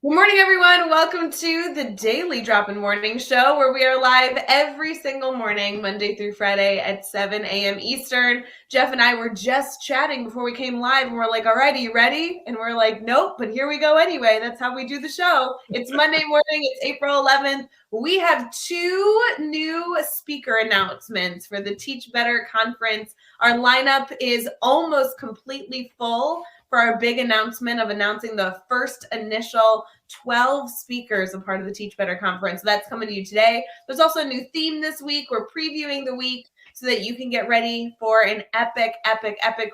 Good morning, everyone. Welcome to the Daily Drop-In Morning Show, where we are live every single morning, Monday through Friday at 7 a.m. Eastern. Jeff and I were just chatting before we came live, and we're like, all right, are you ready? And we're like, nope, but here we go anyway. That's how we do the show. It's Monday morning. It's April 11th. We have two new speaker announcements for the Teach Better Conference. Our lineup is almost completely full for our big announcement of announcing the first initial 12 speakers a part of the Teach Better Conference. So that's coming to you today. There's also a new theme this week. We're previewing the week so that you can get ready for an epic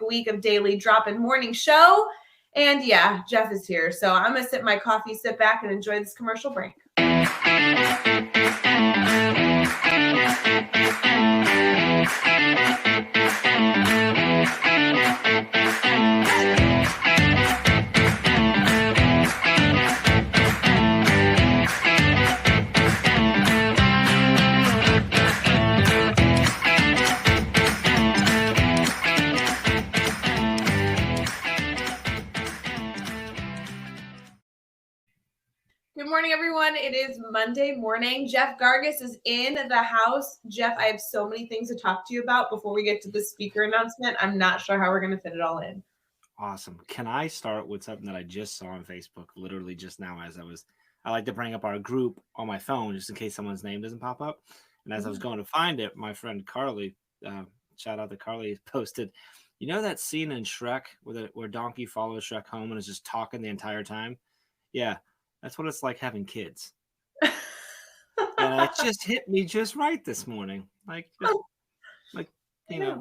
week of Daily Drop-In Morning Show. And yeah, Jeff is here. So I'm going to sip my coffee, sit back, and enjoy this commercial break. Good morning, everyone. It is Monday morning. Jeff Gargas is in the house. Jeff, I have so many things to talk to you about before we get to the speaker announcement. I'm not sure how we're going to fit it all in. Awesome. Can I start with something that I just saw on Facebook literally just now I like to bring up our group on my phone just in case someone's name doesn't pop up. And as I was going to find it, my friend Carly, shout out to Carly, posted, you know that scene in Shrek where Donkey follows Shrek home and is just talking the entire time? Yeah, that's what it's like having kids. And it just hit me just right this morning.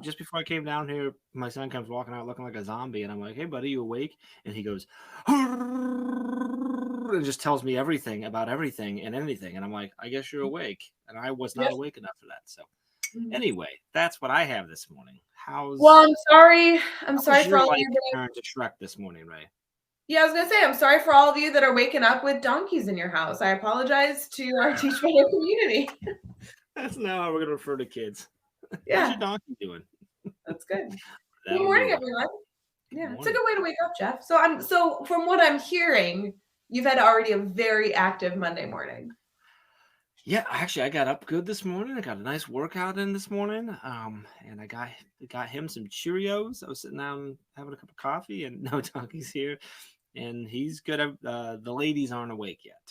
Just before I came down here, my son comes walking out looking like a zombie, and I'm like, hey, buddy, you awake? And he goes, and just tells me everything about everything and anything. And I'm like, I guess you're awake. And I was not awake enough for that. So anyway, that's what I have this morning. I'm sorry. I'm sorry for all of you. Turn to Shrek this morning, Ray. Yeah, I was going to say, I'm sorry for all of you that are waking up with donkeys in your house. I apologize to our Teach Better community. That's not how we're going to refer to kids. Yeah. How's your donkey doing? That's good. Good morning, everyone. Yeah, it's a good way to wake up, Jeff. So from what I'm hearing, you've had already a very active Monday morning. Yeah, actually, I got up good this morning. I got a nice workout in this morning. And I got him some Cheerios. I was sitting down having a cup of coffee, and no donkey's here. And he's good. The ladies aren't awake yet.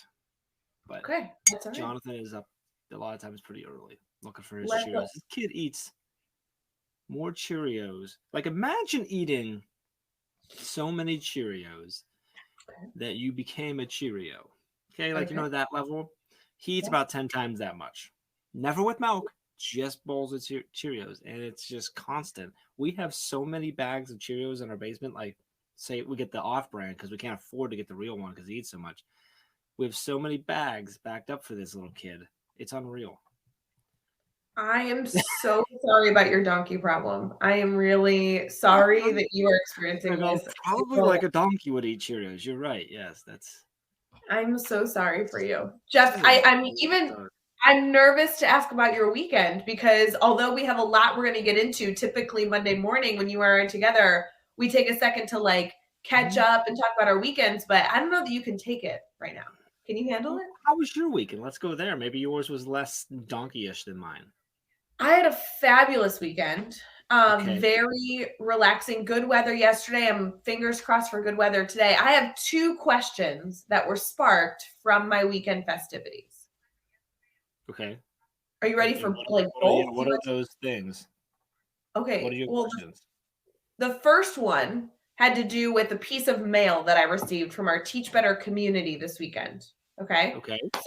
But okay, that's all right. Jonathan is up a lot of times pretty early looking for his Cheerios. This kid eats more Cheerios. Like, imagine eating so many Cheerios that you became a Cheerio. Okay, that level. He eats about 10 times that much. Never with milk, just bowls of Cheerios. And it's just constant. We have so many bags of Cheerios in our basement. Like, say we get the off-brand because we can't afford to get the real one because he eats so much. We have so many bags backed up for this little kid. It's unreal. I am so sorry about your donkey problem. I am really sorry that you are experiencing this. Probably like a donkey would eat Cheerios. You're right. Yes, I'm so sorry for you, Jeff. I'm nervous to ask about your weekend because although we have a lot we're going to get into, typically Monday morning when you are together, we take a second to catch up and talk about our weekends. But I don't know that you can take it right now. Can you handle it? How was your weekend? Let's go there. Maybe yours was less donkey-ish than mine. I had a fabulous weekend. Very relaxing. Good weather yesterday. I'm fingers crossed for good weather today. I have two questions that were sparked from my weekend festivities. Okay. Are you ready for both? What are those things? Okay. What are your questions? The first one had to do with a piece of mail that I received from our Teach Better community this weekend. Okay.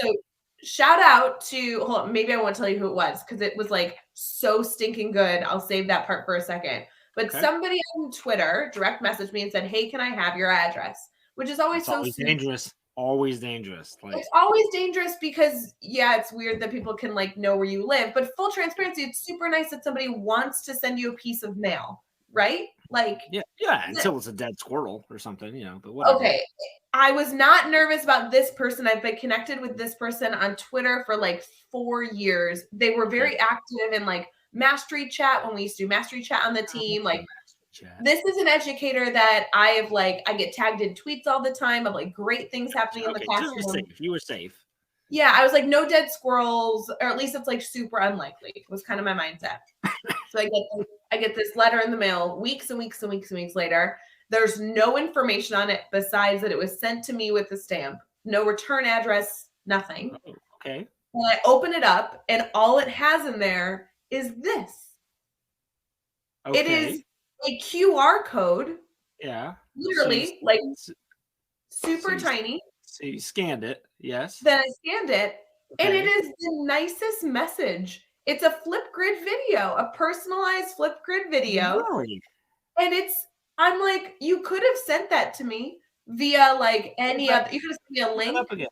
So shout out to, hold on, maybe I won't tell you who it was because it was so stinking good. I'll save that part for a second. But somebody on Twitter direct messaged me and said, hey, can I have your address? Which is always dangerous. Always dangerous. It's always dangerous because, it's weird that people can know where you live. But full transparency, it's super nice that somebody wants to send you a piece of mail, right? Until it's a dead squirrel or something, but whatever. Okay. I was not nervous about this person. I've been connected with this person on Twitter for 4 years. They were very active in Mastery Chat when we used to do Mastery Chat on the team. This is an educator that I get tagged in tweets all the time of like great things happening in the classroom. You were safe. Yeah, I was like, no dead squirrels, or at least it's like super unlikely, was kind of my mindset. So I get this letter in the mail weeks and weeks and weeks and weeks later. There's no information on it besides that it was sent to me with a stamp, no return address, nothing. Oh, okay. And I open it up and all it has in there is this. Okay. It is a QR code. Yeah. Literally, super tiny. So you scanned it, yes. Then I scanned it, and it is the nicest message. It's a Flipgrid video, a personalized Flipgrid video. Really? And I'm like, you could have sent that to me via like any other, you could have sent me a link. Up again.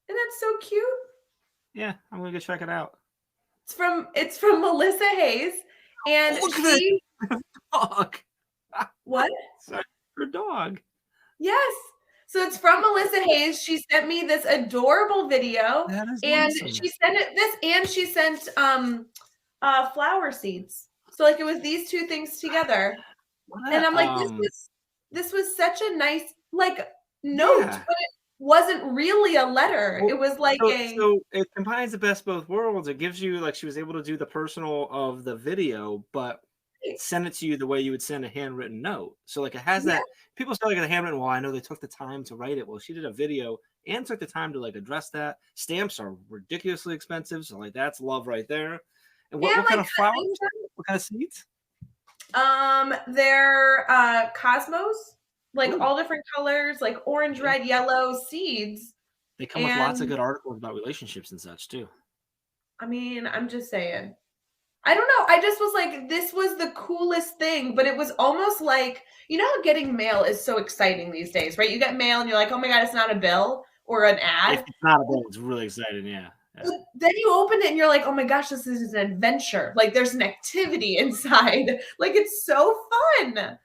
And that's so cute. Yeah, I'm gonna go check it out. It's from Melissa Hayes, and she dog. What? Sorry, her dog. Yes. So it's from Melissa Hayes. She sent me this adorable video, and awesome. She sent flower seeds. So like it was these two things together, and I'm like, this was such a nice note, but it wasn't really a letter. Well, it was like so it combines the best of both worlds. It gives you she was able to do the personal of the video, but send it to you the way you would send a handwritten note. So it has that. People say the handwritten. Well, I know they took the time to write it. Well, she did a video and took the time to address that. Stamps are ridiculously expensive, so that's love right there. And what kind of flowers? What kind of seeds? They're cosmos, all different colors, orange, red, yellow seeds. They come with lots of good articles about relationships and such too. I mean, I'm just saying. I don't know. I just was like, this was the coolest thing, but it was almost like, how getting mail is so exciting these days, right? You get mail and you're like, oh my God, it's not a bill or an ad. If it's not a bill, it's really exciting, yeah. But then you open it and you're like, oh my gosh, this is an adventure. There's an activity inside. It's so fun.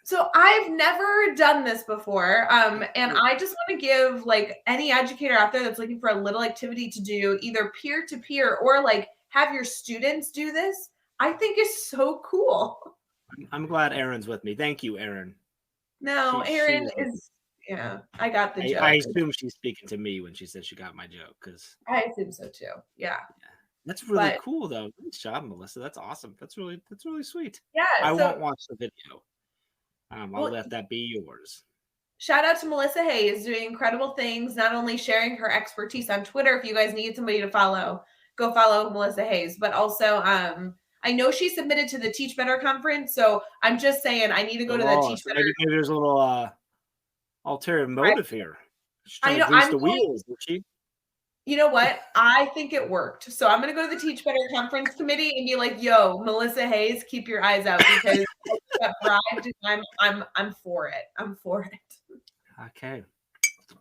So I've never done this before. And I just want to give any educator out there that's looking for a little activity to do, either peer-to-peer or have your students do this, I think is so cool. I'm glad Erin's with me. Thank you, Erin. No, Erin is, I got the joke. I assume she's speaking to me when she said she got my joke. I assume so too. Yeah. That's really cool though. Nice job, Melissa. That's awesome. That's really sweet. Yeah. I won't watch the video. I'll let that be yours. Shout out to Melissa Hayes doing incredible things, not only sharing her expertise on Twitter. If you guys need somebody to follow, go follow Melissa Hayes, but also I know she submitted to the Teach Better conference, so I'm just saying I need to go to the Teach Better. Maybe there's a little ulterior motive here. She's trying to grease the wheels, did she? You know what? I think it worked. So I'm going to go to the Teach Better conference committee and be like, yo, Melissa Hayes, keep your eyes out because I got bribed. I'm for it. I'm for it. Okay.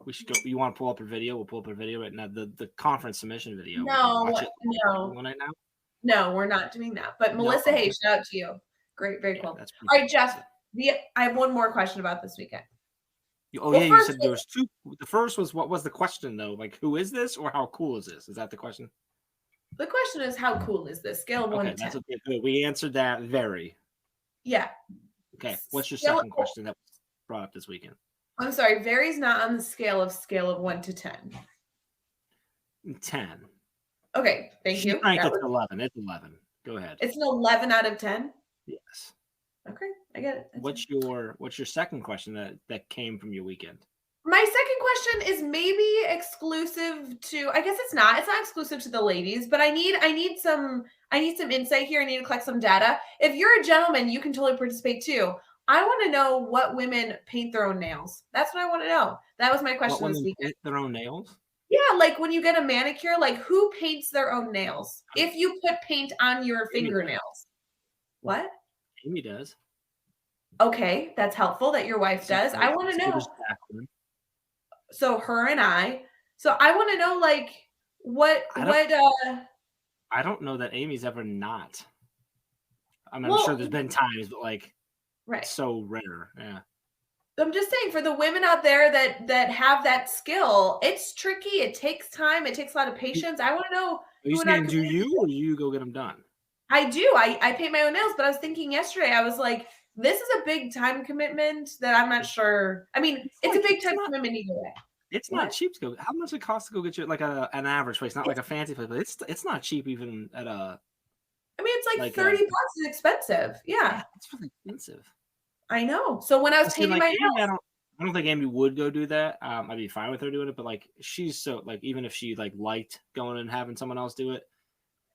We should go. You want to pull up her video? We'll pull up her video right now. The conference submission video. No. One right now? No, we're not doing that. But Melissa Hayes, shout out to you. Great, very cool. All right, Jeff. I have one more question about this weekend. You said there was two. The first was, what was the question though? Who is this, or how cool is this? Is that the question? The question is, how cool is this? Scale of 1 to 10. That's good. We answered that very. Yeah. Okay. What's your second question that was brought up this weekend? I'm sorry. Vary's not on the scale of 1 to 10. 10. Okay. Thank you. Ranked it's 11. It's 11. Go ahead. It's an 11 out of 10. Yes. Okay, I get it. What's your second question that came from your weekend? My second question is maybe exclusive to, I guess it's not exclusive to the ladies, but I need some insight here. I need to collect some data. If you're a gentleman, you can totally participate too. I want to know what women paint their own nails. That's what I want to know. That was my question this weekend. Paint their own nails? Yeah, when you get a manicure, who paints their own nails? If you put paint on your fingernails. What? Amy does. Okay, that's helpful that your wife does. I want to know. So her and I. So I want to know what. I don't know that Amy's ever not. I'm sure there's been times, but right. So rare. Yeah. I'm just saying, for the women out there that have that skill, it's tricky. It takes time. It takes a lot of patience. I want to know. Are you saying do you, or you go get them done? I do. I paint my own nails, but I was thinking yesterday, I was like, this is a big time commitment that I'm not sure. I mean, it's a big time commitment either way. It's not cheap to go. How much it costs to go get you like an average place, not like a fancy place, but it's not cheap even at a. I mean, it's like 30 bucks is expensive. Yeah. It's really expensive. I know. So when I was painting my nails, I don't think Amy would go do that. I'd be fine with her doing it, but like she's so like even if she like liked going and having someone else do it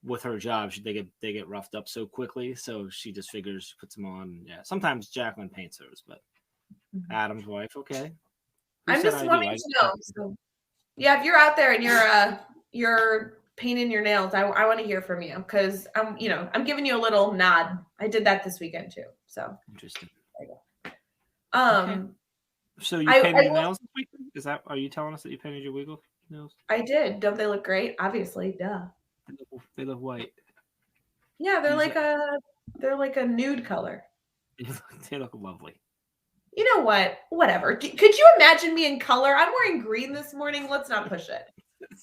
with her job, they get roughed up so quickly. So she just figures she puts them on. Yeah, sometimes Jacqueline paints hers, but Adam's wife, okay. I'm just wanting to know. So, yeah, if you're out there and you're painting your nails, I want to hear from you because I'm giving you a little nod. I did that this weekend too. So interesting. There you go. Okay. So you painted your nails this weekend? Are you telling us that you painted your wiggle nails? I did. Don't they look great? Obviously, duh. They look white. Yeah, they're like a nude color. They look lovely. You know what? Whatever. Could you imagine me in color? I'm wearing green this morning. Let's not push it.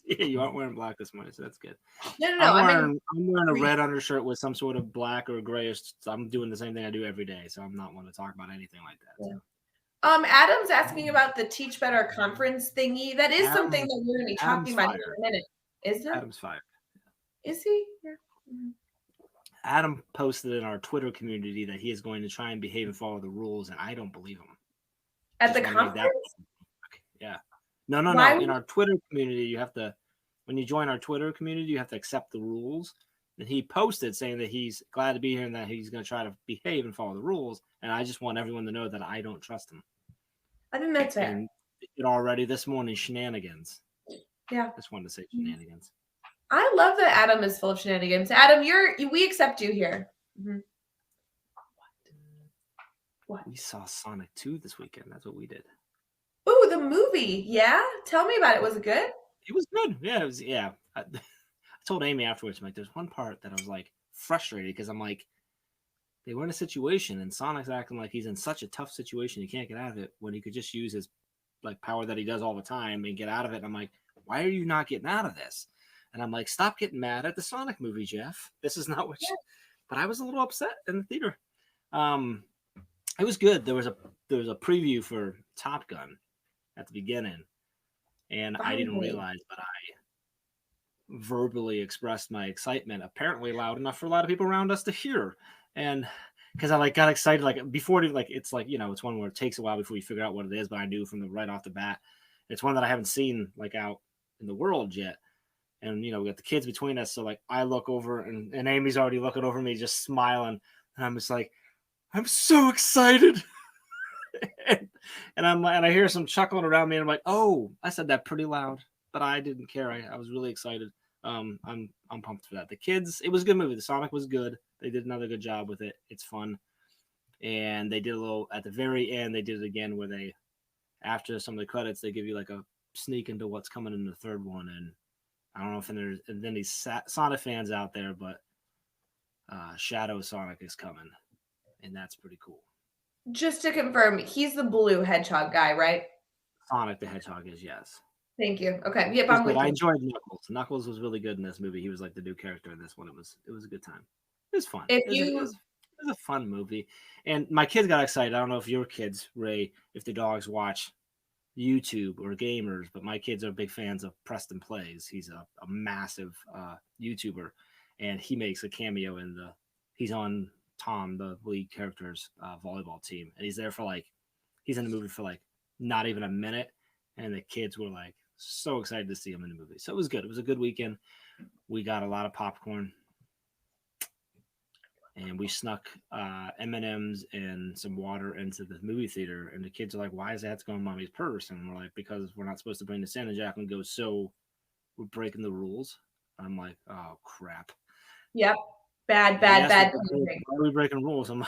Yeah, you aren't wearing black this morning, so that's good. No. I'm wearing a red undershirt with some sort of black or grayish. So I'm doing the same thing I do every day, so I'm not one to talk about anything like that. Yeah. So. Adam's asking about the Teach Better conference thingy. That is something that we're going to be talking about in a minute. Is it? Adam's fired. Is he? Yeah. Mm-hmm. Adam posted in our Twitter community that he is going to try and behave and follow the rules, and I don't believe him. At the conference? Yeah. No. In our Twitter community, you have to, when you join our Twitter community, you have to accept the rules. And he posted saying that he's glad to be here and that he's going to try to behave and follow the rules. And I just want everyone to know that I don't trust him. I think that's fair. And it already this morning, shenanigans. Yeah. Just wanted to say shenanigans. I love that Adam is full of shenanigans. Adam, we accept you here. Mm-hmm. What? We saw Sonic 2 this weekend. That's what we did. Ooh, the movie. Yeah? Tell me about it. Was it good? It was good. Yeah, it was. Yeah. I told Amy afterwards, I'm like, there's one part that I was like frustrated because I'm like, they were in a situation and Sonic's acting like he's in such a tough situation he can't get out of it when he could just use his like power that he does all the time and get out of it. And I'm like, why are you not getting out of this? And I'm like, stop getting mad at the Sonic movie, Jeff. This is not what. But I was a little upset in the theater. It was good. There was a preview for Top Gun at the beginning, and I didn't realize, but I verbally expressed my excitement, apparently loud enough for a lot of people around us to hear. And because I got excited, before it, it's it's one where it takes a while before you figure out what it is, but I knew from right off the bat. It's one that I haven't seen out in the world yet. And, we got the kids between us. So I look over and Amy's already looking over me, just smiling. And I'm just like, I'm so excited. and I hear some chuckling around me. And I'm like, oh, I said that pretty loud, but I didn't care. I was really excited. I'm pumped for that. The kids, it was a good movie. The Sonic was good. They did another good job with it. It's fun. And they did a little, at the very end, they did it again where they, after some of the credits, they give you a sneak into what's coming in the third one. And I don't know if there's any Sonic fans out there, but Shadow Sonic is coming, and that's pretty cool. Just to confirm, he's the blue hedgehog guy, right? Sonic the Hedgehog is, yes. Thank you. Okay. Yep, I'm with you. I enjoyed Knuckles. Knuckles was really good in this movie. He was the new character in this one. It was a good time. It was fun. It was a fun movie. And my kids got excited. I don't know if your kids, Ray, if the dogs watch YouTube or gamers, but my kids are big fans of Preston Plays. He's a massive YouTuber, and he makes a cameo he's on Tom, the lead character's volleyball team, and he's there for he's in the movie for not even a minute, and the kids were so excited to see him in the movie. So it was good. It was a good weekend. We got a lot of popcorn. And we snuck M&Ms and some water into the movie theater. And the kids are like, why does that have to go in mommy's purse? And we're like, because we're not supposed to bring this in. And Jacqueline goes, so we're breaking the rules? I'm like, oh, crap. Yep. Bad. Why are we breaking rules? I'm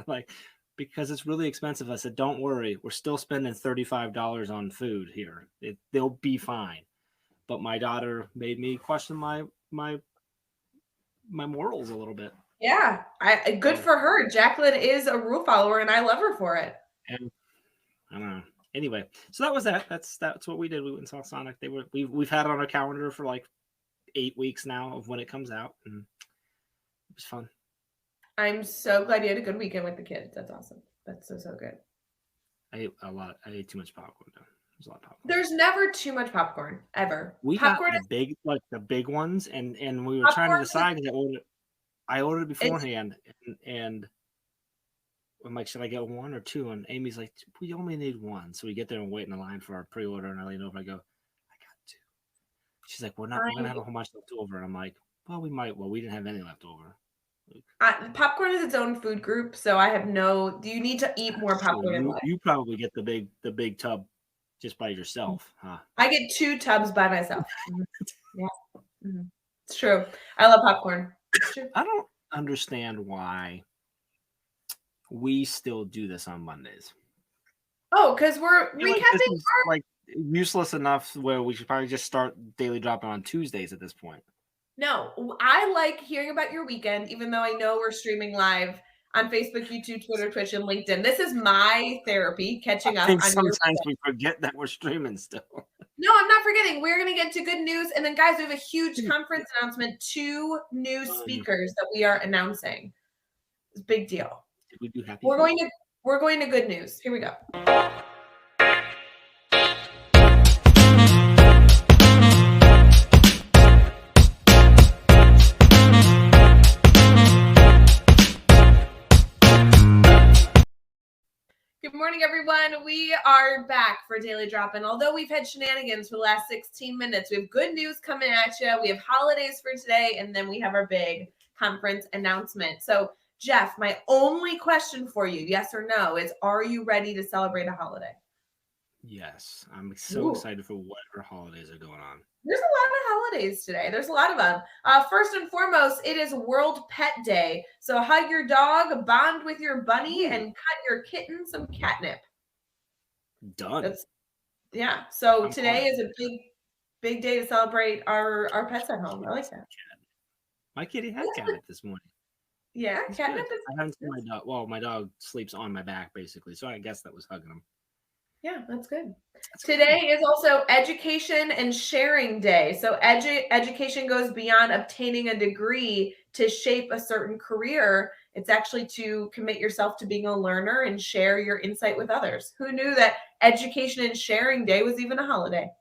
like, because it's really expensive. I said, don't worry. We're still spending $35 on food here. They'll be fine. But my daughter made me question my morals a little bit. Yeah, good for her. Jacqueline is a rule follower, and I love her for it. And I don't know. Anyway, so that was that. That's what we did. We went and saw Sonic. We've had it on our calendar for 8 weeks now of when it comes out, and It was fun. I'm so glad you had a good weekend with the kids. That's awesome. That's so good. I ate a lot. I ate too much popcorn though. There's a lot of popcorn. There's never too much popcorn ever. We Popcorn got the big ones, and we were trying to decide because I ordered beforehand, and I'm like, should I get one or two? And Amy's like, we only need one. So we get there and wait in the line for our pre-order, and I lean over, I go, I got two. She's like, we're gonna have a whole bunch left over. And I'm like, well, we might. Well, we didn't have any left over. Popcorn is its own food group, so I have no. Do you need to eat more popcorn in life? You probably get the big tub just by yourself, huh? I get 2 tubs by myself. Yeah, it's true. I love popcorn. I don't understand why we still do this on Mondays. Oh, because we're recapping like useless enough where we should probably just start Daily Dropping on Tuesdays at this point. No, I like hearing about your weekend, even though I know we're streaming live on Facebook, YouTube, Twitter, Twitch, and LinkedIn. This is my therapy, catching up. I think sometimes we forget that we're streaming still. No, I'm not forgetting. We're going to get to good news. And then, guys, we have a huge conference announcement. 2 new speakers that we are announcing. It's a big deal. Did we do happy? We're going to good news. Here we go. Good morning, everyone. We are back for Daily Drop. And although we've had shenanigans for the last 16 minutes, we have good news coming at you. We have holidays for today, and then we have our big conference announcement. So, Jeff, my only question for you, yes or no, is are you ready to celebrate a holiday? Yes. I'm so excited for whatever holidays are going on. There's a lot of holidays today. There's a lot of them. First and foremost, it is World Pet Day. So hug your dog, bond with your bunny, and cut your kitten some catnip. Done. So today is a big day to celebrate our pets at home. I like that. My kitty had catnip this morning. Yeah, catnip. I haven't seen my dog. Well, my dog sleeps on my back basically, so I guess that was hugging him. Yeah, that's good. Today is also Education and Sharing Day. So education goes beyond obtaining a degree to shape a certain career. It's actually to commit yourself to being a learner and share your insight with others. Who knew that Education and Sharing Day was even a holiday?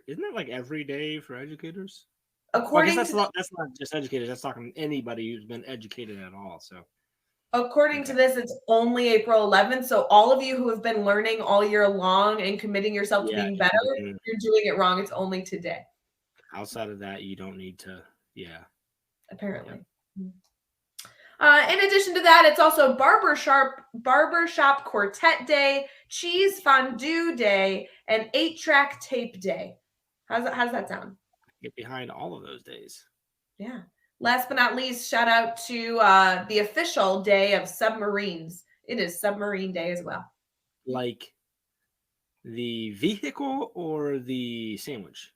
Isn't that like every day for educators? According that's not just educators. That's talking anybody who's been educated at all. So. According to this, it's only April 11th. So all of you who have been learning all year long and committing yourself to being better, you're doing it wrong. It's only today. Outside of that, you don't need to. Yeah. Apparently. Yeah. In addition to that, it's also Barbershop Quartet Day, Cheese Fondue Day, and 8-track tape day. How does that sound? Get behind all of those days. Yeah. Last but not least, shout out to the official day of submarines. It is Submarine Day as well. Like the vehicle or the sandwich?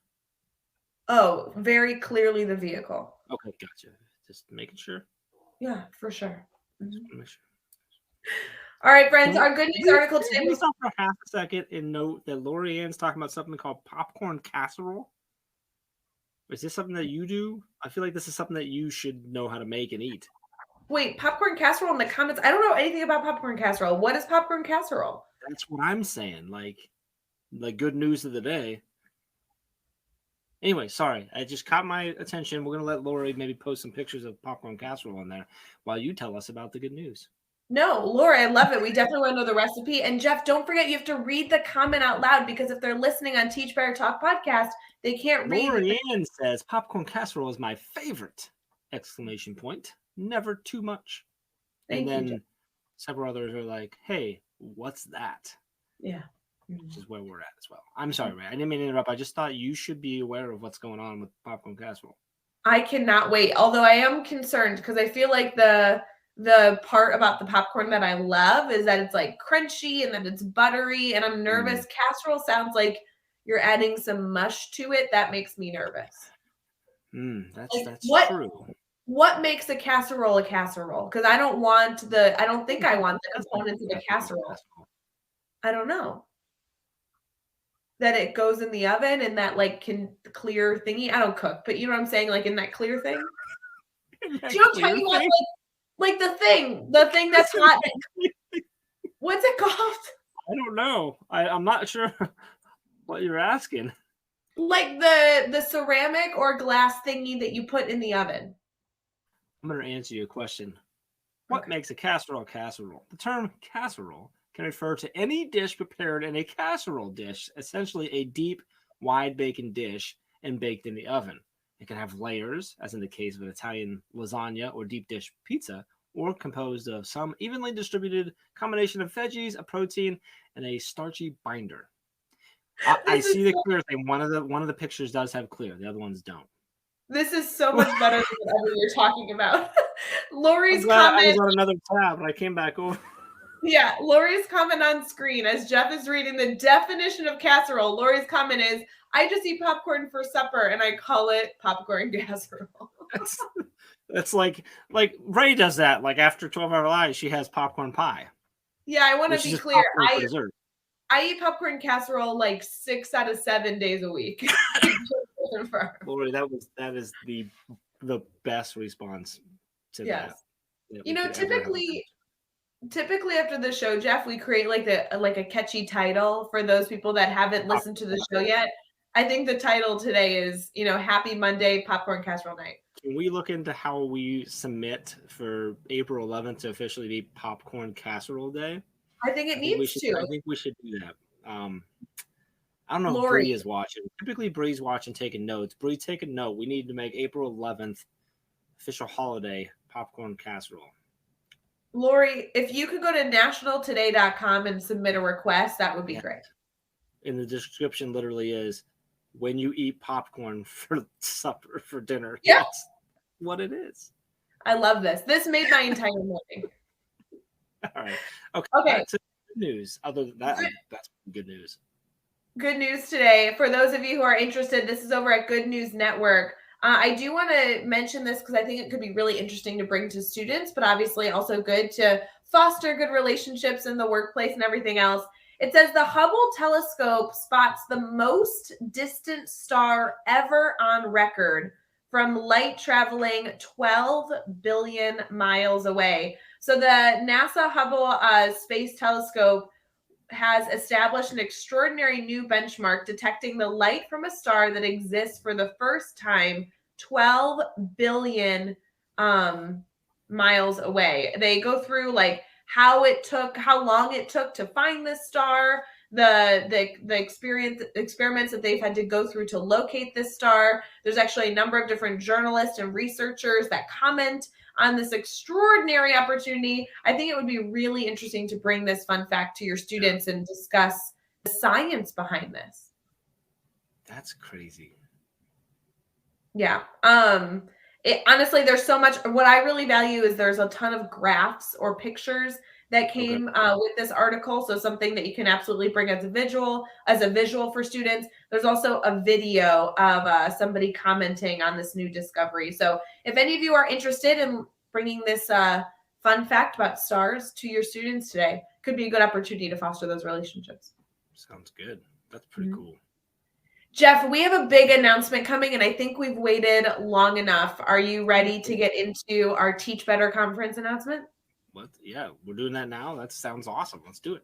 Oh, very clearly the vehicle. Okay, gotcha. Just making sure. Yeah, for sure. Mm-hmm. All right, friends, our good news article today. Can we stop for half a second and note that Lori Ann's talking about something called popcorn casserole? Is this something that you do? I feel like this is something that you should know how to make and eat. Wait, popcorn casserole in the comments? I don't know anything about popcorn casserole. What is popcorn casserole? That's what I'm saying. Like good news of the day. Anyway, sorry. I just caught my attention. We're going to let Lori maybe post some pictures of popcorn casserole in there while you tell us about the good news. No, Laura, I love it. We definitely want to know the recipe. And Jeff, don't forget, you have to read the comment out loud because if they're listening on Teach Better Talk podcast, they can't read. Lori Ann says, popcorn casserole is my favorite! ! Never too much. Thank and you, then Jeff. Several others are like, hey, what's that? Yeah. Which is where we're at as well. I'm sorry, Ray. I didn't mean to interrupt. I just thought you should be aware of what's going on with popcorn casserole. I cannot wait. Although I am concerned because I feel like the part about the popcorn that I love is that it's like crunchy and that it's buttery, and I'm nervous. Casserole sounds like you're adding some mush to it. That makes me nervous. That's true. What makes a casserole a casserole? Because I don't think I want the components of a casserole. I don't know. That it goes in the oven and that like can clear thingy. I don't cook, but you know what I'm saying? Like in that clear thing. Joe, I'm talking about like the thing that's hot. What's it called? I don't know. I'm not sure what you're asking. Like the ceramic or glass thingy that you put in the oven. I'm going to answer your question. What makes a casserole casserole? The term casserole can refer to any dish prepared in a casserole dish, essentially a deep, wide baking dish and baked in the oven. It can have layers, as in the case of an Italian lasagna or deep dish pizza, or composed of some evenly distributed combination of veggies, a protein, and a starchy binder. I see the clear thing. One of the pictures does have clear. The other ones don't. This is so much better than whatever you're talking about. Lori's comment. I was on another tab, and I came back over. Yeah, Lori's comment on screen as Jeff is reading the definition of casserole. Lori's comment is, I just eat popcorn for supper, and I call it popcorn casserole. That's like Ray does that. Like after 12 Hour Live, she has popcorn pie. Yeah, I want to be clear. I eat popcorn casserole like 6 out of 7 days a week. Lori, that is the best response to that. You know, typically after the show, Jeff, we create like a catchy title for those people that haven't listened to the show yet. I think the title today is, Happy Monday Popcorn Casserole Night. Can we look into how we submit for April 11th to officially be Popcorn Casserole Day? I think it needs to. I think we should do that. I don't know if Bree is watching. Typically, Bree's watching, taking notes. Bree, take a note. We need to make April 11th official holiday Popcorn Casserole. Lori, if you could go to nationaltoday.com and submit a request, that would be great. In the description, literally is when you eat popcorn for supper, for dinner. Yeah. That's what it is. I love this. This made my entire morning. All right. Okay. Good news. Other than that, that's good news. Good news today. For those of you who are interested, this is over at Good News Network. I do want to mention this because I think it could be really interesting to bring to students, but obviously also good to foster good relationships in the workplace and everything else. It says the Hubble telescope spots the most distant star ever on record from light traveling 12 billion miles away. So the NASA Hubble Space Telescope has established an extraordinary new benchmark, detecting the light from a star that exists for the first time 12 billion miles away. They go through like how long it took to find this star, the experiments that they've had to go through to locate this star. There's actually a number of different journalists and researchers that comment on this extraordinary opportunity. I think it would be really interesting to bring this fun fact to your students and discuss the science behind this. That's crazy. Yeah. Honestly, there's so much. What I really value is there's a ton of graphs or pictures that came with this article. So something that you can absolutely bring as a visual for students. There's also a video of somebody commenting on this new discovery. So if any of you are interested in bringing this fun fact about stars to your students today, could be a good opportunity to foster those relationships. Sounds good. That's pretty cool. Jeff, we have a big announcement coming, and I think we've waited long enough. Are you ready to get into our Teach Better conference announcement? Yeah, we're doing that now. That sounds awesome. Let's do it.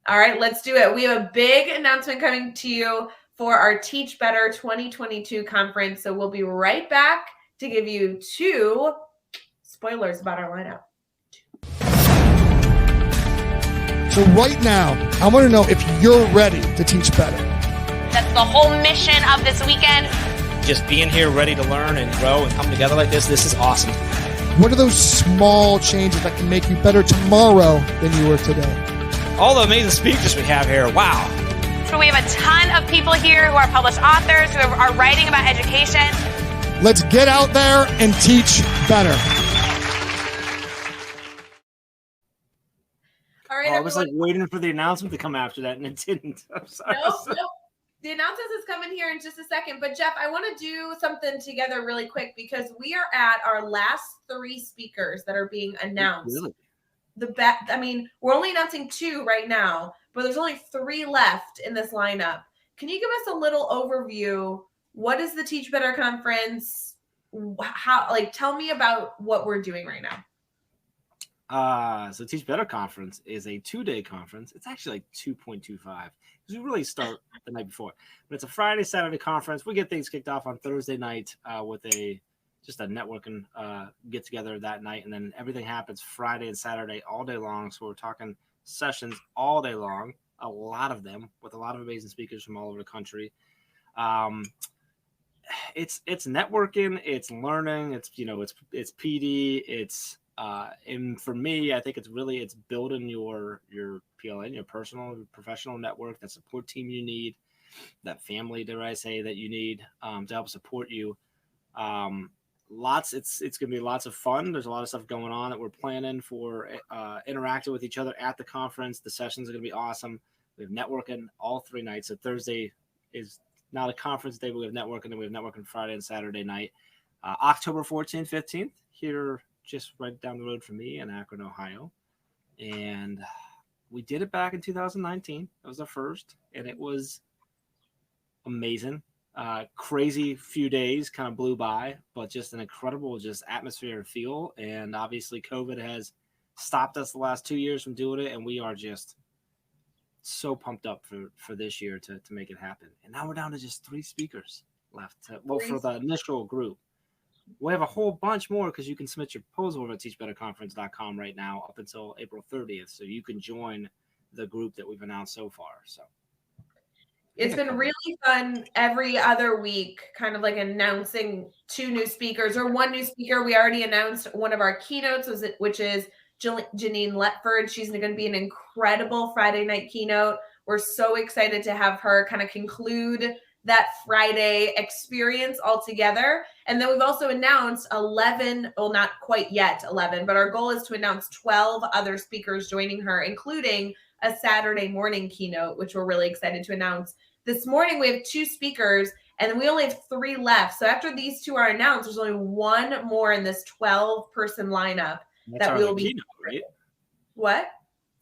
All right, let's do it. We have a big announcement coming to you for our Teach Better 2022 conference. So we'll be right back to give you 2 spoilers about our lineup. So right now, I want to know if you're ready to teach better. That's the whole mission of this weekend. Just being here ready to learn and grow and come together like this is awesome. What are those small changes that can make you better tomorrow than you were today? All the amazing speakers we have here, wow. So we have a ton of people here who are published authors, who are writing about education. Let's get out there and teach better. All right, I was like waiting for the announcement to come after that, and it didn't. I'm sorry. Nope. The announcement is coming here in just a second. But Jeff, I want to do something together really quick because we are at our last 3 speakers that are being announced. Really? We're only announcing 2 right now, but there's only 3 left in this lineup. Can you give us a little overview? What is the Teach Better Conference? tell me about what we're doing right now. So Teach Better Conference is a 2-day conference. It's actually like 2.25 because we really start the night before. But it's a Friday, Saturday conference. We get things kicked off on Thursday night with just a networking get together that night, and then everything happens Friday and Saturday all day long. So we're talking sessions all day long, a lot of them with a lot of amazing speakers from all over the country. It's networking, it's learning, it's PD, and for me, I think it's building your PLN, your personal, professional network, that support team you need, that family, dare I say, that you need to help support you. It's going to be lots of fun. There's a lot of stuff going on that we're planning for interacting with each other at the conference. The sessions are going to be awesome. We have networking all 3 nights. So Thursday is not a conference day, but we have networking, and we have networking Friday and Saturday night. October 14th, 15th, here just right down the road from me in Akron, Ohio. And we did it back in 2019. It was the first, and it was amazing. Crazy few days, kind of blew by, but just an incredible atmosphere and feel. And obviously COVID has stopped us the last 2 years from doing it, and we are just so pumped up for this year to make it happen. And now we're down to just 3 speakers left for the initial group. We have a whole bunch more because you can submit your proposal over at teachbetterconference.com right now up until April 30th. So you can join the group that we've announced so far. So it's been really fun every other week, kind of like announcing 2 new speakers or 1 new speaker. We already announced one of our keynotes, which is Janine Letford. She's going to be an incredible Friday night keynote. We're so excited to have her kind of conclude that Friday experience altogether. And then we've also announced 11, well, not quite yet 11, but our goal is to announce 12 other speakers joining her, including a Saturday morning keynote, which we're really excited to announce. This morning, we have 2 speakers, and then we only have 3 left. So after these 2 are announced, there's only 1 more in this 12-person lineup. That's that will be keynote, right? What?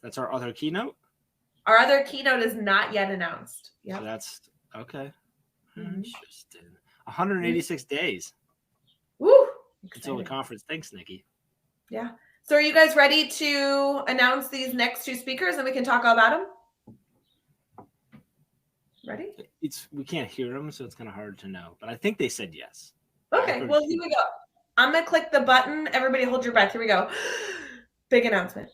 That's our other keynote? Our other keynote is not yet announced. Yeah. So that's okay. Interesting. 186 days. Woo! Until the conference. Thanks, Nikki. Yeah. So are you guys ready to announce these next 2 speakers and we can talk all about them? Ready? We can't hear them, so it's kind of hard to know. But I think they said yes. Okay, well, here we go. I'm going to click the button. Everybody hold your breath. Here we go. Big announcement.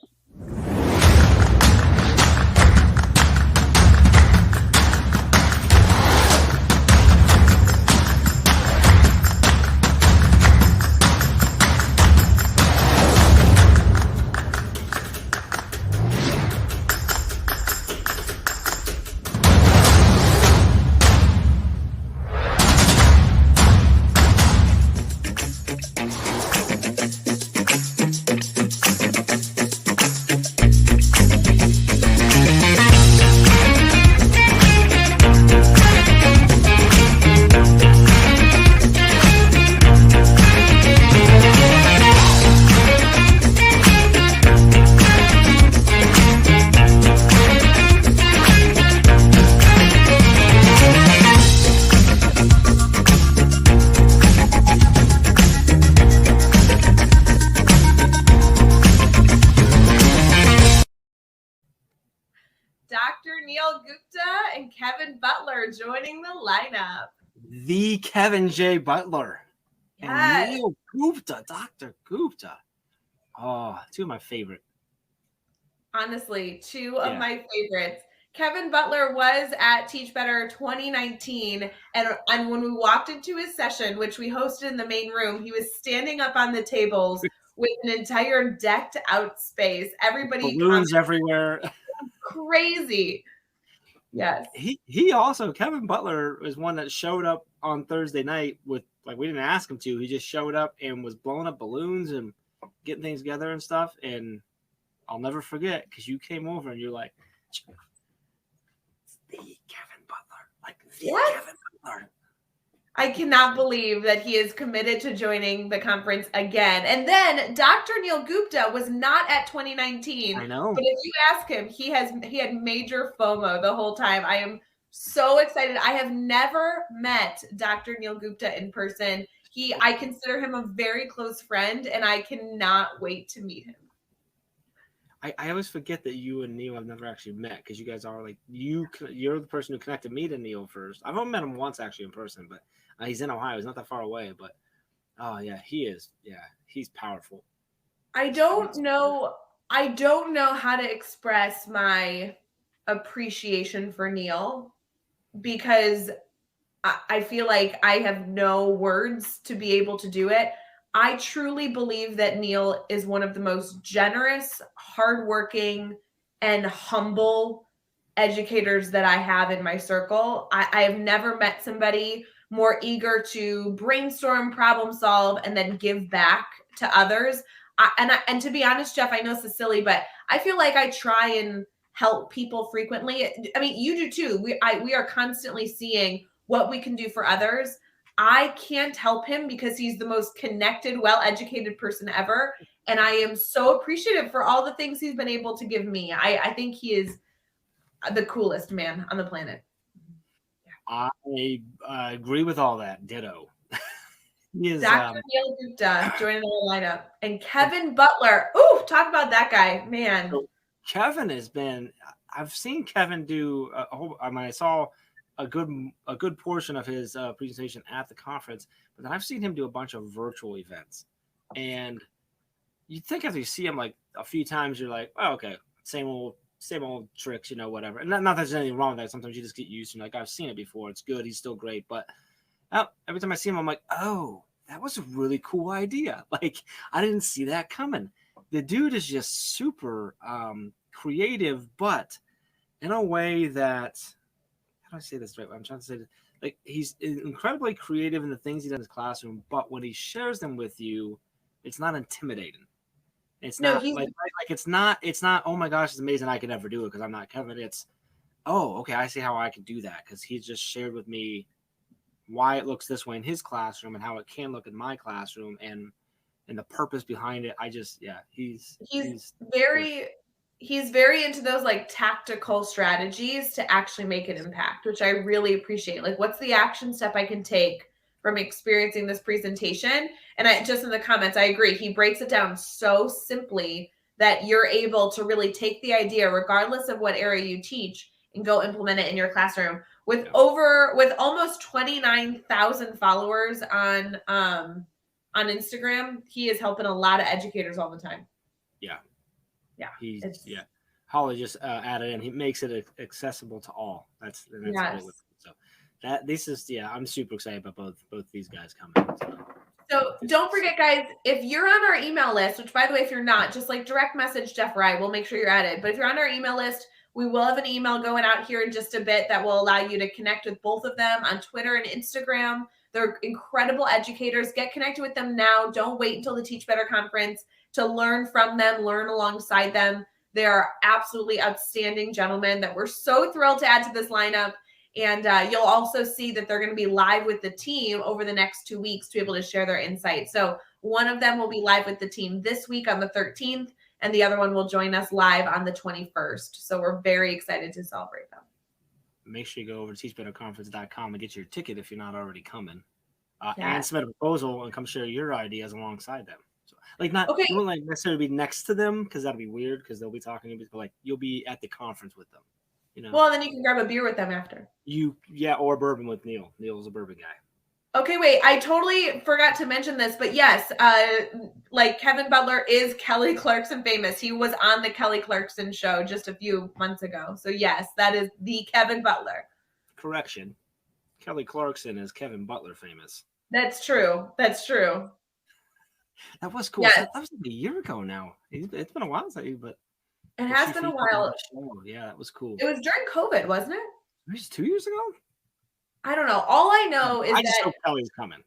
Dr. Neil Gupta and Kevin Butler joining the lineup. The Kevin J. Butler. Yes. And Neil Gupta, Dr. Gupta. Oh, 2 of my favorite. Honestly, 2 of my favorites. Kevin Butler was at Teach Better 2019, and when we walked into his session, which we hosted in the main room, he was standing up on the tables with an entire decked out space. Everybody balloons everywhere. Crazy. Yes. He also, Kevin Butler is one that showed up on Thursday night with, like, we didn't ask him to. He just showed up and was blowing up balloons and getting things together and stuff. And I'll never forget because you came over and you're like, the Kevin Butler. Like, the Kevin Butler. I cannot believe that he is committed to joining the conference again. And then Dr. Neil Gupta was not at 2019. I know. But if you ask him, he had major FOMO the whole time. I am so excited. I have never met Dr. Neil Gupta in person. I consider him a very close friend, and I cannot wait to meet him. I always forget that you and Neil have never actually met because you guys are like you're the person who connected me to Neil first. I've only met him once actually in person, but he's in Ohio. He's not that far away, but oh yeah, he is. Yeah, he's powerful. I don't know how to express my appreciation for Neil because I feel like I have no words to be able to do it. I truly believe that Neil is one of the most generous, hardworking, and humble educators that I have in my circle. I have never met somebody more eager to brainstorm, problem solve, and then give back to others. And to be honest, Jeff, I know this is silly, but I feel like I try and help people frequently. I mean, you do too. We are constantly seeing what we can do for others. I can't help him because he's the most connected, well-educated person ever. And I am so appreciative for all the things he's been able to give me. I think he is the coolest man on the planet. I agree with all that. Ditto. He is, Dr. Neil Gupta joining the lineup. And Kevin Butler. Ooh, talk about that guy, man. So Kevin has been, I've seen Kevin do a whole, I mean, I saw a good portion of his presentation at the conference, but then I've seen him do a bunch of virtual events. And you think after you see him like a few times, you're like, oh, okay, same old tricks, whatever. And not that there's anything wrong with that. Sometimes you just get used to it. Like, I've seen it before. It's good. He's still great. But every time I see him, I'm like, oh, that was a really cool idea. Like, I didn't see that coming. The dude is just super creative, but in a way that, how do I say this right? I'm trying to say, like, he's incredibly creative in the things he does in his classroom, but when he shares them with you, it's not intimidating. It's not it's not, oh my gosh, it's amazing, I could never do it because I'm not Kevin. It's, oh, okay, I see how I can do that because he's just shared with me why it looks this way in his classroom and how it can look in my classroom and the purpose behind it. I just, yeah, he's very into those like tactical strategies to actually make an impact, which I really appreciate. Like, what's the action step I can take from experiencing this presentation? And I just in the comments, I agree. He breaks it down so simply that you're able to really take the idea, regardless of what area you teach, and go implement it in your classroom. With almost 29,000 followers on Instagram, he is helping a lot of educators all the time. Yeah. Holly just added in. He makes it accessible to all. That's yes. So I'm super excited about both these guys coming. So don't forget, guys, if you're on our email list, which by the way, if you're not, just like direct message Jeff Rye, we'll make sure you're added. But if you're on our email list, we will have an email going out here in just a bit that will allow you to connect with both of them on Twitter and Instagram. They're incredible educators. Get connected with them now. Don't wait until the Teach Better conference to learn from them, learn alongside them. They are absolutely outstanding gentlemen that we're so thrilled to add to this lineup. And you'll also see that they're going to be live with the team over the next 2 weeks to be able to share their insights. So one of them will be live with the team this week on the 13th, and the other one will join us live on the 21st. So we're very excited to celebrate them. Make sure you go over to teachbetterconference.com and get your ticket if you're not already coming. And submit a proposal and come share your ideas alongside them. So, like, you won't like necessarily be next to them because that'd be weird because they'll be talking to you, but like you'll be at the conference with them. Well, then you can grab a beer with them after. Or bourbon with Neil. Neil's a bourbon guy. Okay, wait. I totally forgot to mention this, but yes, like Kevin Butler is Kelly Clarkson famous. He was on the Kelly Clarkson show just a few months ago. So yes, that is the Kevin Butler. Correction. Kelly Clarkson is Kevin Butler famous. That's true. That was cool. Yes. That was a year ago now. It's been a while since but it has been a while. Yeah, that was cool. It was during COVID, wasn't it? It was 2 years ago? I don't know. All I know is I just hope Kelly's coming.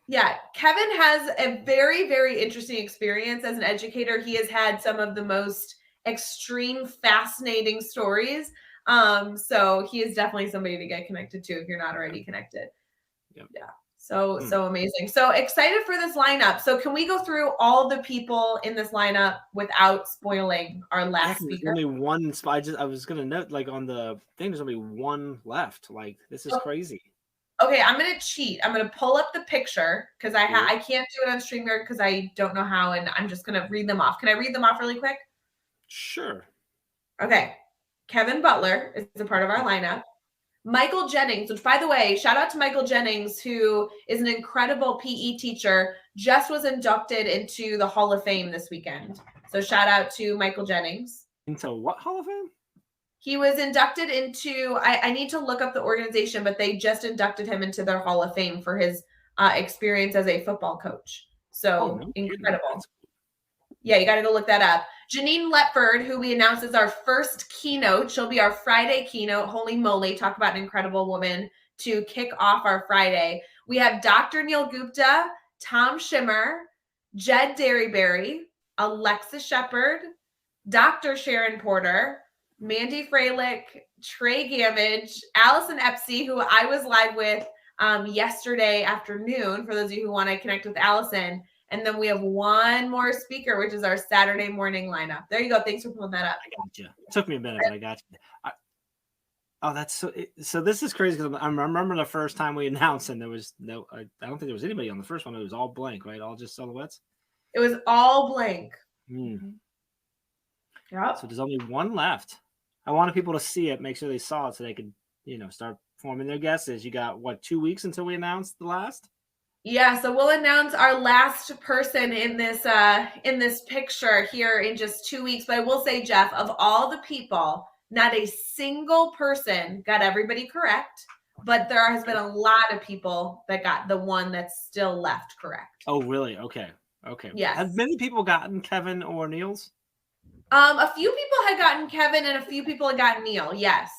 Yeah, Kevin has a very, very interesting experience as an educator. He has had some of the most extreme, fascinating stories. So he is definitely somebody to get connected to if you're not already connected. Yep. Yeah. So amazing. So excited for this lineup. So can we go through all the people in this lineup without spoiling our last speaker? There's only one spot. I was going to note, like, on the thing, there's only one left. Like, this is crazy. Okay, I'm gonna cheat. I'm gonna pull up the picture because I can't do it on StreamYard because I don't know how, and I'm just gonna read them off. Can I read them off really quick? Sure. Okay. Kevin Butler is a part of our lineup. Michael Jennings, which, by the way, shout out to Michael Jennings, who is an incredible PE teacher, just was inducted into the Hall of Fame this weekend. So shout out to Michael Jennings. Into what Hall of Fame? He was inducted into, I need to look up the organization, but they just inducted him into their Hall of Fame for his experience as a football coach. So incredible. Yeah, you got to go look that up. Janine Letford, who we announced as our first keynote. She'll be our Friday keynote. Holy moly, talk about an incredible woman to kick off our Friday. We have Dr. Neil Gupta, Tom Schimmer, Jed Derryberry, Alexa Shepard, Dr. Sharon Porter, Mandy Freilich, Trey Gamage, Allison Epsey, who I was live with yesterday afternoon, for those of you who want to connect with Allison. And then we have one more speaker, which is our Saturday morning lineup. There you go. Thanks for pulling that up. I got you. It took me a minute, but I got you. That's so this is crazy because I remember the first time we announced, and there was no, I don't think there was anybody on the first one. It was all blank, right? All just silhouettes. It was all blank. Yep. So there's only one left. I wanted people to see it, make sure they saw it so they could, start forming their guesses. You got 2 weeks until we announce the last? Yeah, so we'll announce our last person in this picture here in just 2 weeks. But I will say, Jeff, of all the people, not a single person got everybody correct, but there has been a lot of people that got the one that's still left correct. Oh, really? Okay. Yes. Have many people gotten Kevin or Neil's? A few people had gotten Kevin and a few people had gotten Neil. Yes.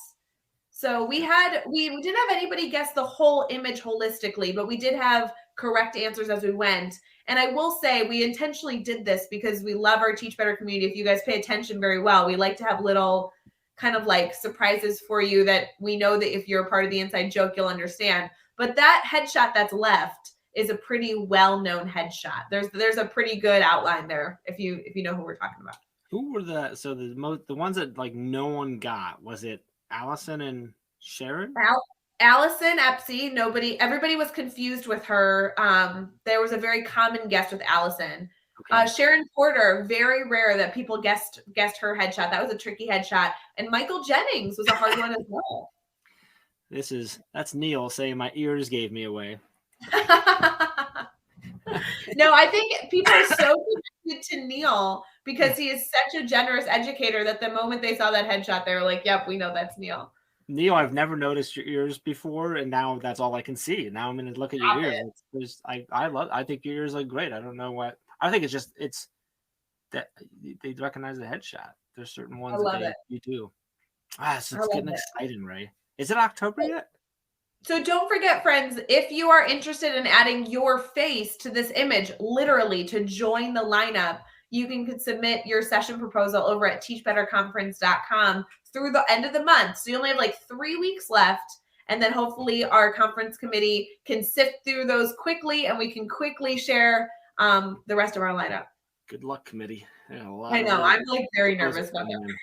So we didn't have anybody guess the whole image holistically, but we did have correct answers as we went. And I will say we intentionally did this because we love our Teach Better community. If you guys pay attention very well, we like to have little kind of like surprises for you that we know that if you're a part of the inside joke, you'll understand. But that headshot that's left is a pretty well-known headshot. There's a pretty good outline there if you know who we're talking about. Who were the ones that like no one got? Was it Allison and Sharon? Allison Epsey. Everybody was confused with her. There was a very common guess with Allison. Okay. Sharon Porter, very rare that people guessed her headshot. That was a tricky headshot. And Michael Jennings was a hard one as well. That's Neil saying my ears gave me away. No, I think people are so connected to Neil because he is such a generous educator that the moment they saw that headshot, they were like, yep, we know that's Neil. Neil, I've never noticed your ears before, and now that's all I can see. Now I'm going to look at your ears. I think your ears look great. I don't know what. I think it's that they recognize the headshot. There's certain ones that you do. So it's getting exciting, Ray. Is it October yet? So don't forget, friends, if you are interested in adding your face to this image, literally to join the lineup, you can submit your session proposal over at teachbetterconference.com through the end of the month. So you only have 3 weeks left. And then hopefully our conference committee can sift through those quickly and we can quickly share the rest of our lineup. Good luck, committee. I know. I'm very nervous about that.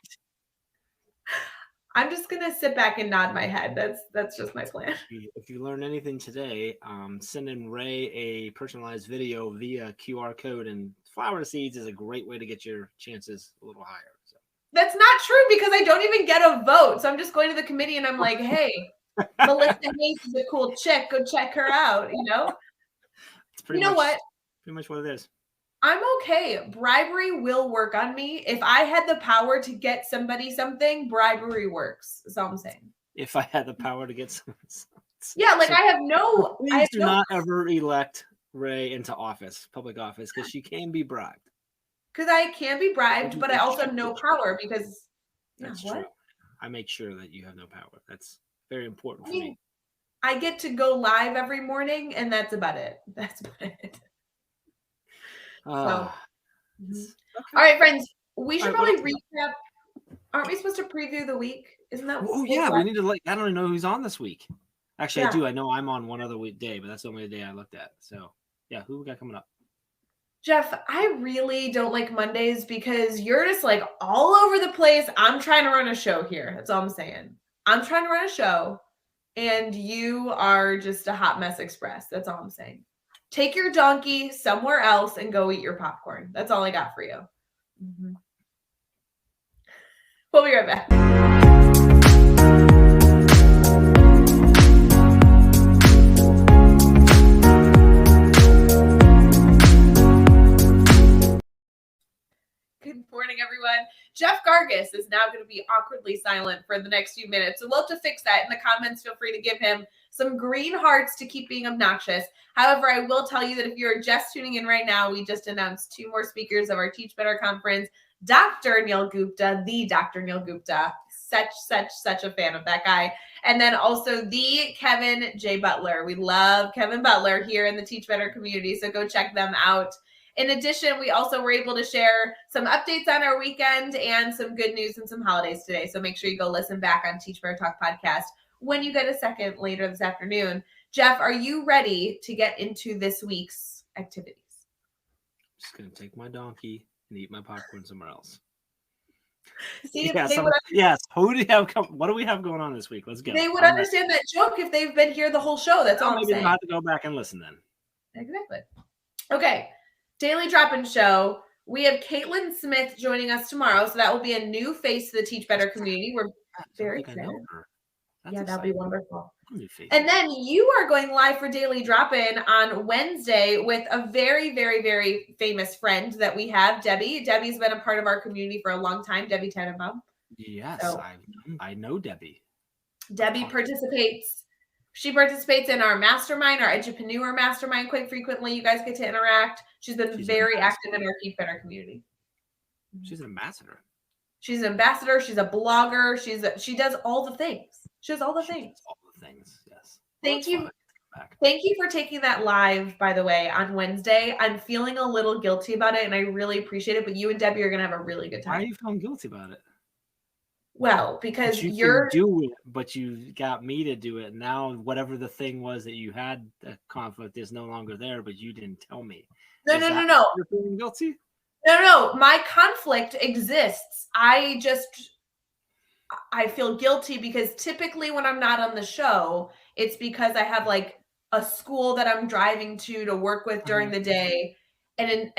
I'm just going to sit back and nod my head. That's just my plan. If you learn anything today, send in Ray a personalized video via QR code, and flower seeds is a great way to get your chances a little higher. So. That's not true because I don't even get a vote. So I'm just going to the committee and I'm like, hey, Melissa Hayes is a cool chick. Go check her out, It's pretty much what it is. I'm okay. Bribery will work on me. If I had the power to get somebody something, bribery works. That's all I'm saying. If I had the power to get something. Yeah, I have no. Please do not ever elect Ray into public office, because she can be bribed. Because I can be bribed, but I also have no power because. That's true. I make sure that you have no power. That's very important for me. I get to go live every morning, and that's about it. All right, friends, we should probably recap. Aren't we supposed to preview the week? Isn't that? Oh yeah, we need to I don't even know who's on this week. Actually, I do. I know I'm on one other day, but that's the only day I looked at. So yeah, who we got coming up? Jeff, I really don't like Mondays because you're just all over the place. I'm trying to run a show here. That's all I'm saying. I'm trying to run a show. and you are just a hot mess express. That's all I'm saying. Take your donkey somewhere else and go eat your popcorn. That's all I got for you. Mm-hmm. We'll be right back. Good morning, everyone. Jeff Gargas is now going to be awkwardly silent for the next few minutes. So we'll have to fix that in the comments. Feel free to give him some green hearts to keep being obnoxious. However, I will tell you that if you're just tuning in right now, we just announced 2 more speakers of our Teach Better conference. Dr. Neil Gupta, the Dr. Neil Gupta, such a fan of that guy. And then also the Kevin J. Butler. We love Kevin Butler here in the Teach Better community, so go check them out. In addition, we also were able to share some updates on our weekend and some good news and some holidays today. So make sure you go listen back on Teach Better Talk podcast when you get a second later this afternoon. Jeff, are you ready to get into this week's activities? I'm just going to take my donkey and eat my popcorn somewhere else. See, yes. Who do you have? What do we have going on this week? Let's go. They would understand that joke if they've been here the whole show. That's all I'm saying. Maybe I'll have to go back and listen then. Exactly. Okay. Daily Drop-In Show. We have Caitlin Smith joining us tomorrow, so that will be a new face to the Teach Better community. We're very excited. Yeah, that'll be wonderful. And then you are going live for Daily Drop-In on Wednesday with a very, very, very famous friend that we have, Debbie. Debbie's been a part of our community for a long time, Debbie Tannenbaum. Yes, so, I know Debbie. Debbie participates. She participates in our mastermind, our Edupreneur mastermind quite frequently. You guys get to interact. She's been very active in our Teach Better community. She's an ambassador. She's an ambassador. She's a blogger. She does all the things. She does all the things. All the things, yes. Thank you. Thank you for taking that live, by the way, on Wednesday. I'm feeling a little guilty about it, and I really appreciate it. But you and Debbie are going to have a really good time. Why are you feeling guilty about it? Well, because you're do it, but you got me to do it. Now, whatever the thing was that you had the conflict is no longer there, but you didn't tell me. No. You're feeling guilty? No. My conflict exists. I feel guilty because typically when I'm not on the show, it's because I have like a school that I'm driving to work with during the day. And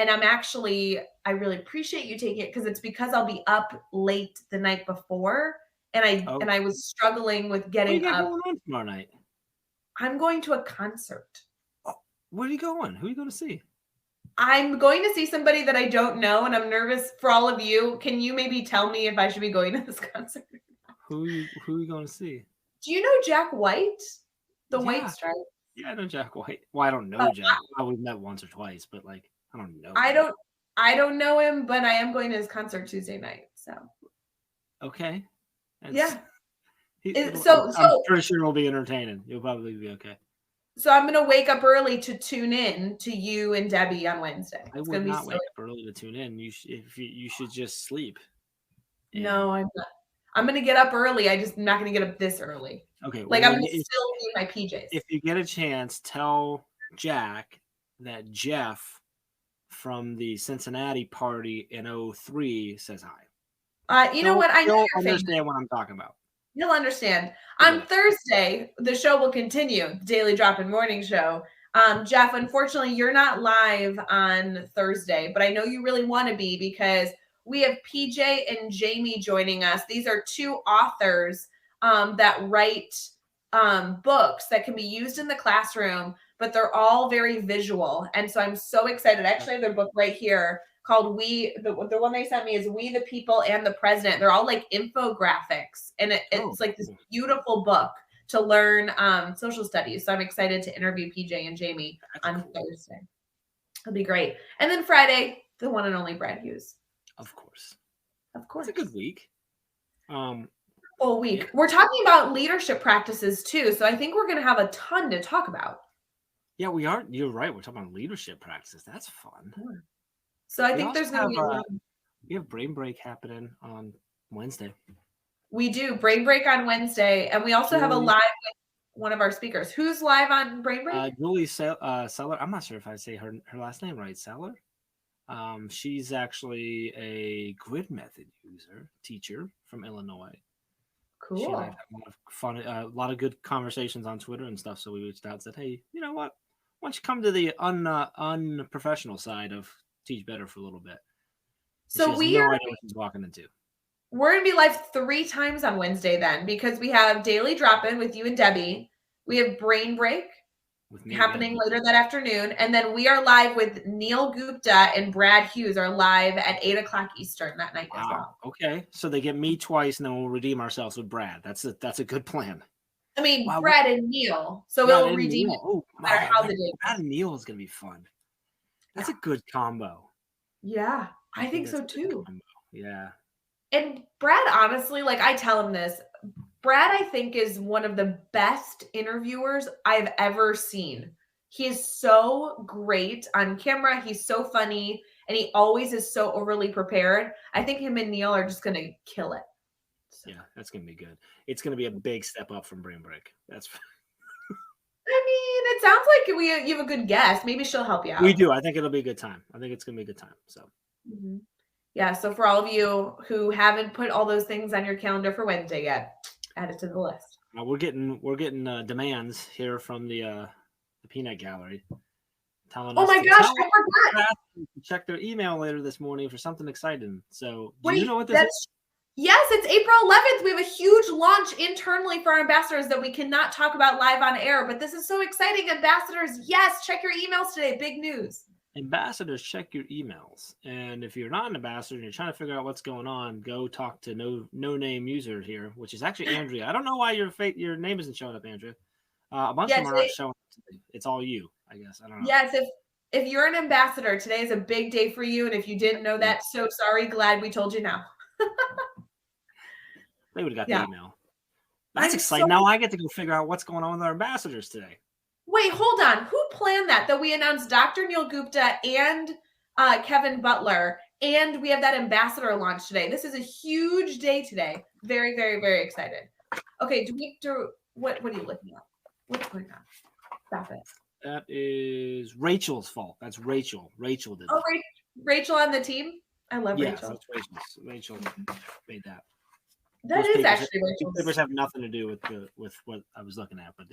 I really appreciate you taking it because it's because I'll be up late the night before, and I was struggling with getting up. What are you going on tomorrow night? I'm going to a concert. Oh, where are you going? Who are you going to see? I'm going to see somebody that I don't know, and I'm nervous for all of you. Can you maybe tell me if I should be going to this concert? Who are you going to see? Do you know Jack White? The White Stripes? Yeah, I know Jack White. Well, I don't know Jack. We've met once or twice, but like I don't know. I don't know him, but I am going to his concert Tuesday night. So okay. Yeah. I'm pretty sure it'll be entertaining. You'll probably be okay. So I'm going to wake up early to tune in to you and Debbie on Wednesday. I would not wake up early to tune in. You should just sleep. No, I'm not. I'm going to get up early. I'm not going to get up this early. Okay. Like I'm still in my PJs. If you get a chance, tell Jack that Jeff from the Cincinnati party in 2003 says hi. You know what? I know you'll understand what I'm talking about. You'll understand. On Thursday, the show will continue, the Daily Drop-In Morning Show. Jeff, unfortunately, you're not live on Thursday, but I know you really want to be because we have PJ and Jamie joining us. These are 2 authors that write books that can be used in the classroom, but they're all very visual. And so I'm so excited. Actually, I have their book right here called the one they sent me is We the People and the President. They're all like infographics. And it's like this beautiful book to learn social studies. So I'm excited to interview PJ and Jamie on Thursday. It'll be great. And then Friday, the one and only Brad Hughes. Of course. It's a good week. Full week. Yeah. We're talking about leadership practices too. So I think we're going to have a ton to talk about. Yeah, we are. You're right. We're talking about leadership practices. That's fun. Yeah. So I think there's going to be we have Brain Break happening on Wednesday. We do Brain Break on Wednesday, and we also have a live with one of our speakers. Who's live on Brain Break? Julie Seller. I'm not sure if I say her last name right. Seller. She's actually a grid method teacher from Illinois. Cool. She and I have a lot of fun, a lot of good conversations on Twitter and stuff. So we reached out and said, hey, you know what? Why don't you come to the unprofessional side of Teach Better for a little bit? So she has no idea what she's walking into. We're going to be live 3 times on Wednesday then, because we have Daily Drop-In with you and Debbie. We have Brain Break With me, happening later that afternoon. And then we are live with Neil Gupta and Brad Hughes are live at 8 o'clock Eastern that night as well. Okay. So they get me twice and then we'll redeem ourselves with Brad. That's a good plan. I mean, Brad and Neil. So we'll redeem it no matter how the day goes. Brad and Neil is going to be fun. That's a good combo. Yeah, I think so too. Yeah. And Brad, honestly, like I tell him this, Brad, I think, is one of the best interviewers I've ever seen. He is so great on camera. He's so funny, and he always is so overly prepared. I think him and Neil are just going to kill it. So. Yeah, that's going to be good. It's going to be a big step up from Brain Break. That's. I mean, it sounds like you have a good guest. Maybe she'll help you out. We do. I think it'll be a good time. I think it's going to be a good time. So. Mm-hmm. Yeah, so for all of you who haven't put all those things on your calendar for Wednesday yet, add it to the list. We're getting demands here from the Peanut Gallery, telling us. Oh my gosh, I forgot. To check their email later this morning for something exciting. So, do you know what this is? Yes, it's April 11th. We have a huge launch internally for our ambassadors that we cannot talk about live on air, but this is so exciting. Ambassadors, yes, check your emails today. Big news. Ambassadors, check your emails. And if you're not an ambassador and you're trying to figure out what's going on, go talk to no name user here, which is actually Andrea. I don't know why your name isn't showing up, Andrea. A bunch of them are not showing up today. It's all you, I guess. I don't know. Yes, if you're an ambassador, today is a big day for you. And if you didn't know that, so sorry. Glad we told you now. They would have got the email. That's exciting. Now I get to go figure out what's going on with our ambassadors today. Wait, hold on. Who planned that? That we announced Dr. Neil Gupta and Kevin Butler, and we have that ambassador launch today. This is a huge day today. Very, very, very excited. Okay, what are you looking at? What's going on? Stop it. That is Rachel's fault. That's Rachel. Rachel did. Oh, Rachel on the team? I love Rachel. That's Rachel made that. That is actually Rachel's. Papers have nothing to do with what I was looking at, but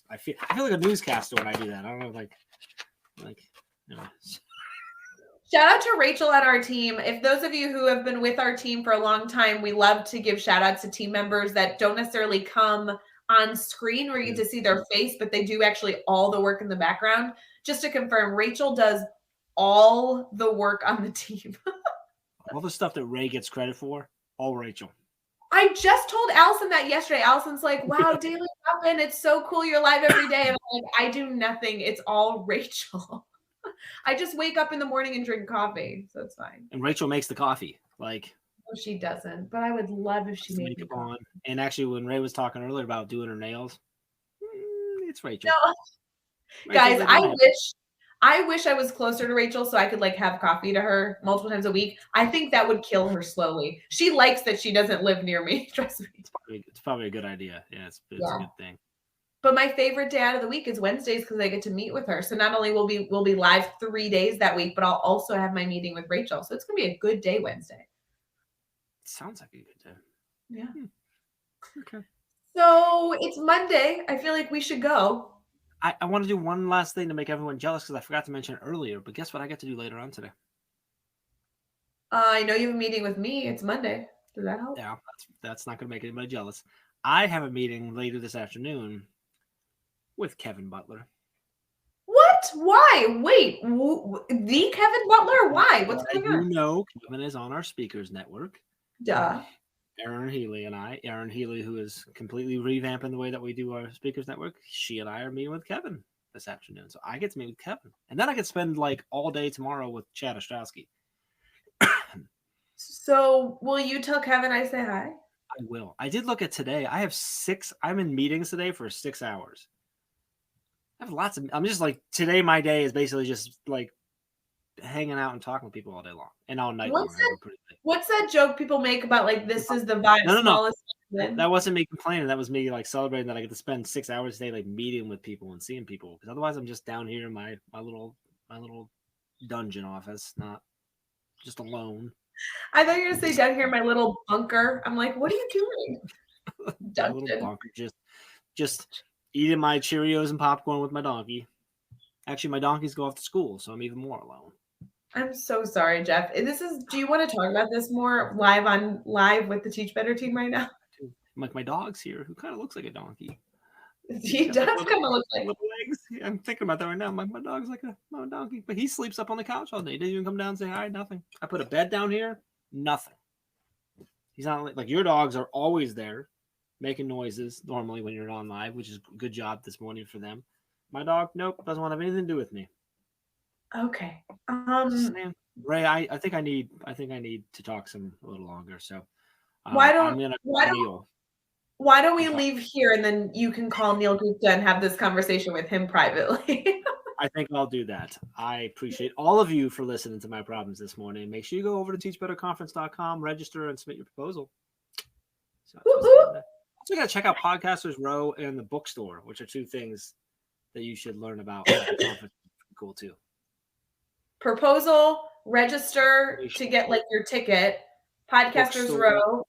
I feel like a newscaster when I do that. I don't know, like. Shout out to Rachel on our team. If those of you who have been with our team for a long time, we love to give shout outs to team members that don't necessarily come on screen where you get to see their face, but they do actually all the work in the background. Just to confirm, Rachel does all the work on the team. All the stuff that Ray gets credit for, all Rachel. I just told Allison that yesterday. Allison's like, wow, Daily Drop-In, it's so cool. You're live every day. And I'm like, I do nothing. It's all Rachel. I just wake up in the morning and drink coffee, so it's fine. And Rachel makes the coffee. Like, no, she doesn't, but I would love if she made makeup on. And actually, when Ray was talking earlier about doing her nails, it's Rachel. No. Guys, I wish I was closer to Rachel so I could like have coffee to her multiple times a week. I think that would kill her slowly. She likes that she doesn't live near me. Trust me. It's probably a good idea. Yeah, it's a good thing. But my favorite day out of the week is Wednesdays because I get to meet with her. So not only will be live 3 days that week, but I'll also have my meeting with Rachel. So it's gonna be a good day Wednesday. Sounds like a good day. Yeah. Okay. So it's Monday. I feel like we should go. I want to do one last thing to make everyone jealous because I forgot to mention it earlier. But guess what I get to do later on today? I know you have a meeting with me. It's Monday. Does that help? Yeah, that's not going to make anybody jealous. I have a meeting later this afternoon with Kevin Butler. What? Why? Wait, the Kevin Butler? Why? What's going on? You know, Kevin is on our speakers network. Duh. Aaron Healy and I. Aaron Healy, who is completely revamping the way that we do our speakers network. She and I are meeting with Kevin this afternoon. So I get to meet with Kevin. And then I get to spend like all day tomorrow with Chad Ostrowski. So will you tell Kevin I say hi? I will. I did look at today. I'm in meetings today for 6 hours. I have lots of, I'm just like, today my day is basically just like hanging out and talking with people all day long and all night long. What's that joke people make about like, this is the vibe? No. That wasn't me complaining. That was me like celebrating that I get to spend 6 hours a day like meeting with people and seeing people. Because otherwise I'm just down here in my little dungeon office, not just alone. I thought you were going to say down here in my little bunker. I'm like, what are you doing? A little Duncan. bunker, just eating my Cheerios and popcorn with my donkey. Actually, my donkeys go off to school, so I'm even more alone. I'm so sorry, Jeff. Do you want to talk about this more live with the Teach Better team right now? Like my dog's here, who kind of looks like a donkey. He does kind of look like little legs. Yeah, I'm thinking about that right now. My dog's like a donkey, but he sleeps up on the couch all day. He doesn't even come down and say hi. Nothing. I put a bed down here. Nothing. He's not like your dogs are always there, making noises normally when you're on live, which is a good job this morning for them. My dog, nope, doesn't want to have anything to do with me. Okay. Ray, I think I need to talk a little longer. So why don't we leave here and then you can call Neil Gupta and have this conversation with him privately? I think I'll do that. I appreciate all of you for listening to my problems this morning. Make sure you go over to teachbetterconference.com, register, and submit your proposal. So you got to check out Podcasters Row and the bookstore, which are two things that you should learn about at the conference. Cool too. Proposal, register to get like your ticket. Podcasters Row,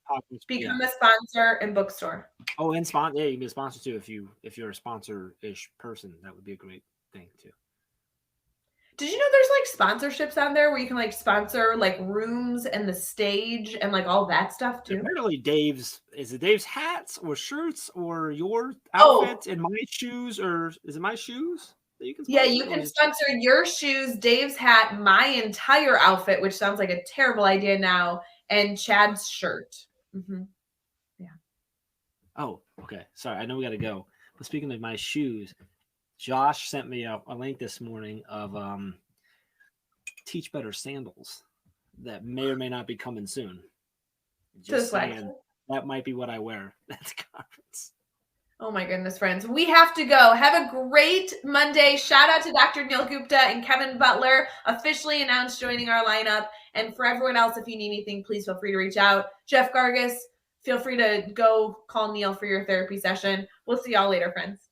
become a sponsor, and bookstore. Oh, and you can be a sponsor too if you're a sponsor-ish person. That would be a great thing too. Did you know there's like sponsorships on there where you can like sponsor like rooms and the stage and like all that stuff too? Apparently Dave's hats or shirts or your outfit and my shoes, or is it my shoes that you can sponsor? Yeah, you can sponsor your shoes, Dave's hat, my entire outfit, which sounds like a terrible idea now, and Chad's shirt. Mm-hmm. Yeah. Oh, okay. Sorry, I know we got to go. But speaking of my shoes, Josh sent me a link this morning of Teach Better sandals that may or may not be coming soon. Just saying, that might be what I wear at the conference. Oh my goodness, friends. We have to go. Have a great Monday. Shout out to Dr. Neil Gupta and Kevin Butler, officially announced joining our lineup. And for everyone else, if you need anything, please feel free to reach out. Jeff Gargas, feel free to go call Neil for your therapy session. We'll see y'all later, friends.